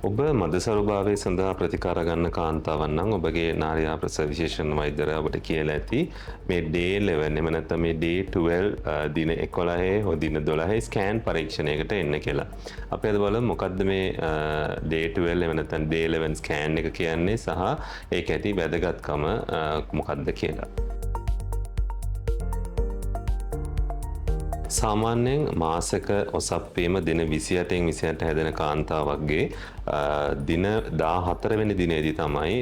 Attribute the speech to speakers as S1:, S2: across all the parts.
S1: ඔබ මදසරුභාවය සඳහා ප්‍රතිකාර ගන්න කාන්තාවන් නම් ඔබගේ නාරියා ප්‍රසව විශේෂණ වෛද්‍යවරයා ඔබට කියලා ඇති මේ day 11 එම නැත්නම් මේ day 12 දින 11 හෝ දින 12 ස්කෑන් පරීක්ෂණයකට එන්න කියලා. අපි අද බලමු මොකද්ද මේ day 12 එම නැත්නම් day 11 ස්කෑන් එක කියන්නේ සහ ඒක ඇති වැදගත්කම මොකක්ද කියලා. සාමාන්‍යයෙන් මාසක ඔසප්පේම දින 28න් 28 හැදෙන කාන්තාවක්ගේ දින 14 වෙනි දිනේදී තමයි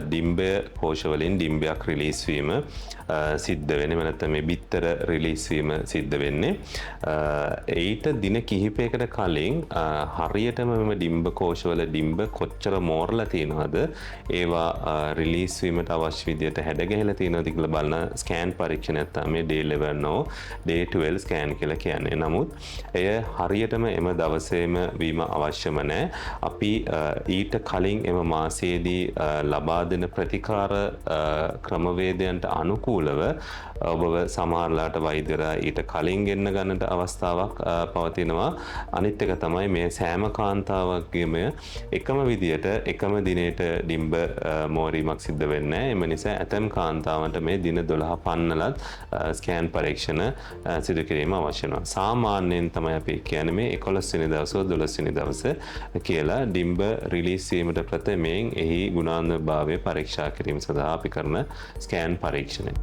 S1: ඩිම්බය කෝෂ වලින් ඩිම්බයක් රිලීස් වීම සිද්ධ වෙන්නේ. නැත්නම් මේ බිත්තර රිලීස් වීම සිද්ධ වෙන්නේ. ඊට දින කිහිපයකට කලින් හරියටම මේ ඩිම්බ කෝෂ වල ඩිම්බ කොච්චර මෝරලා තියෙනවද ඒවා රිලීස් වීමට අවශ්‍ය විදියට හැඩ ගැහිලා තියෙනවද කියලා බලන ස්කෑන් පරීක්ෂණයක් තමයි day 11 හෝ day 12 ස්කෑන් කියලා කියන්නේ. නමුත් එය හරියටම එම දවසේම වීම අවශ්‍යම නැහැ. අපි ඊට කලින් එම මාසයේදී ලබා දෙන ප්‍රතිකාර ක්‍රමවේදයන්ට අනුකූලව ඔබව සමහරලාට වෛද්‍යවරයා ඊට කලින් ගෙන්න ගන්නට අවස්ථාවක් පවතිනවා. අනිත් එක තමයි මේ සෑම කාන්තාවකගේම එකම විදියට එකම දිනේට ඩිම්බ මෝරීමක් සිද්ධ වෙන්නේ නැහැ. එම නිසා ඇතම් කාන්තාවන්ට මේ දින 12 පන්නලත් ස්කෑන් පරීක්ෂණ සිදු කිරීම අවශ්‍ය වෙනවා. සාමාන්‍යයෙන් තමයි අපි කියන්නේ මේ 11 වෙනි දවස 12 වෙනි දවස කියලා ඩිම්බ රිලීස් වීමට ප්‍රථමයෙන් එහි ගුණාත්මකභාවය පරීක්ෂා කිරීම සඳහා අපි කරන ස්කෑන් පරීක්ෂණය.